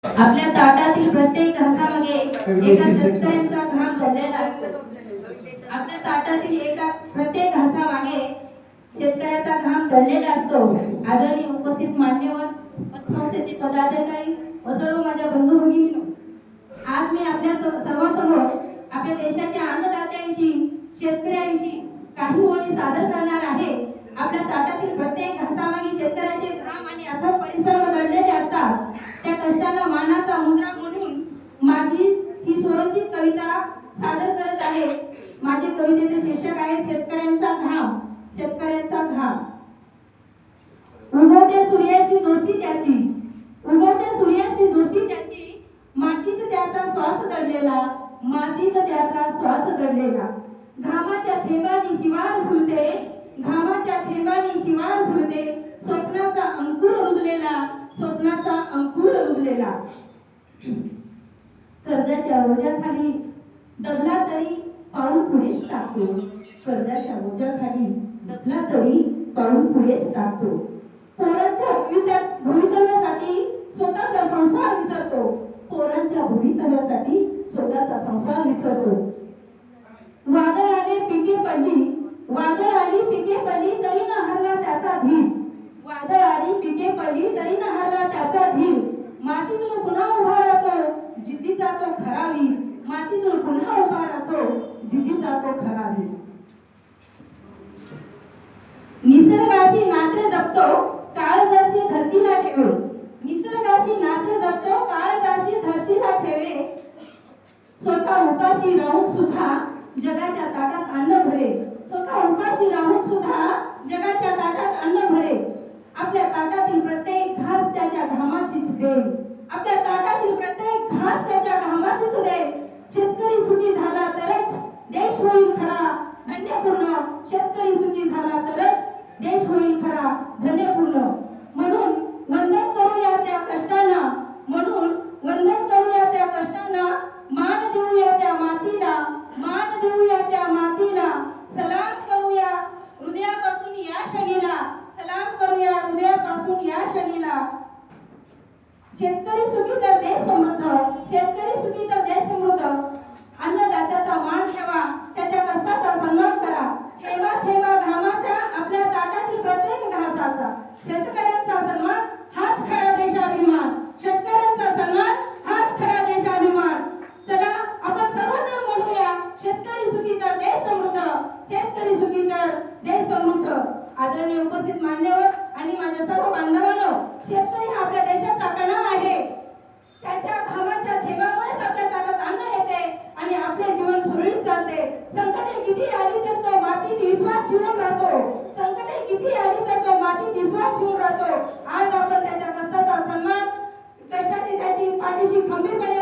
आपल्या ताटातील प्रत्येक घासामागे एका शेतकऱ्याचा घाम दडलेला असतो. आपल्या ताटातील एका प्रत्येक घासामागे शेतकऱ्याचा घाम दडलेला असतो. आदरणीय उपस्थित मान्यवर, पतसंस्थेचे पदाधिकारी व सर्व माझ्या बंधू भगिनींनो, आज मी आपल्या सर्वांसमोर आपल्या देशाच्या अन्नदात्याविषयी, शेतकऱ्याविषयी काही ओळी सादर करणार आहे. आपल्या ताटातील प्रत्येक घासामागे शेतकऱ्याचे घाम आणि अथक परिश्रम दडलेले असतात. त्या कष्टाला मानाचा मुद्रा म्हणून माझी ही स्वरचित कविता सादर करत आहे. माझे कवितेचे शीर्षक आहे शेतकऱ्यांचा घाम. शेतकऱ्यांचा घाम. उगवत्या सूर्याशी दोस्ती त्याची, उगवत्या सूर्याशी दोस्ती त्याची, मातीत त्याचा श्वास दडलेला, मातीत त्याचा श्वास दडलेला. घामाच्या थेंबांनी शिवार फुलते, घामाच्या थेंबांनी शिवार फुलते, स्वप्नाचा अंकुर रुजलेला, स्वप्नाचा अंकुर रुजलेला. कर्जाच्या ओझ्याखाली दबला तरी पाऊल पुढेच टाकतो, कर्जाच्या ओझ्याखाली दबला तरी पाऊल पुढेच टाकतो. पोरांच्या भवितव्यासाठी स्वतःचा संसार विसरतो, पोरांच्या भवितव्यासाठी स्वतःचा संसार विसरतो. वादळ आले पिके पडली, वादळ आली पिके पडली तरी न हरला त्याचा धीर, वादळ आली पिके पडली तरी न हरला त्याचा धीर. मातीतून पुन्हा उभा राहतो जिद्दीचा तो खरा वीर, मातीतून पुन्हा उभा राहतो जिद्दीचा तो खरा वीर. निसर्गाशी नाते जपतो काळजाशी धरतीला ठेवे, निसर्गाशी नाते जपतो काळजाशी धरतीला ठेवे. स्वतः उपाशी राहून सुद्धा जगाच्या ताटात अन्न भरे, स्वतः उपाशी राहून सुद्धा जगाच्या ताटात अन्न भरे. आपल्या ताटातील प्रत्येक घास त्याच्या घामाचीच देण, आपल्या ताटातील प्रत्येक घास त्याच्या घामाचीच देण. शेतकरी सुखी झाला तरच देश होईल खरा धन्यपूर्ण, शेतकरी सुखी झाला तरच देश होईल खरा धन्यपूर्ण. म्हणून वंदन करूया त्या कष्टांना, म्हणून वंदन करूया त्या कष्टांना, मान देऊया त्या मातीला, मान देऊया त्या मातीला. सलाम करूया हृदयापासून या शनीला, सलाम करूया हृदयापासून या शनीला. शेतकरी सुखी तर देश समृद्ध, शेतकरी सुखी तर देश समृद्ध. अन्नदात्याचा मान ठेवा, त्याच्या कष्टाचा सन्मान करा. ठेवा ठेवा घामाचा आपल्या ताटातील प्रत्येक घासाचा. शेतकऱ्यांचा सन्मान हाच खरा देशाभिमान, शेतकऱ्यांचा सन्मान हाच खरा देशाभिमान. चला आपण सर्वांना म्हणूया शेतकरी सुखी तर देश समृद्ध, शेतकरी सुखी तर देश समृद्ध. आदरणीय उपस्थित मान्यवर आणि माझ्या सर्व बांधवांनो, शेतकरी हा आपल्या देशाचा कणा आहे. त्याच्या घामाच्या थेंबामुळेच आपल्या ताटात अन्न येते आणि आपले जीवन सुरळीत चालते. संकटे किती आली तर तो मातीत विश्वास ठेवून राहतो, संकटे किती आली तर तो मातीत विश्वास ठेवून राहतो. आज आपण त्याच्या कष्टाचा सन्मान, कष्टाची त्याची पाठीशी खंबीरपणे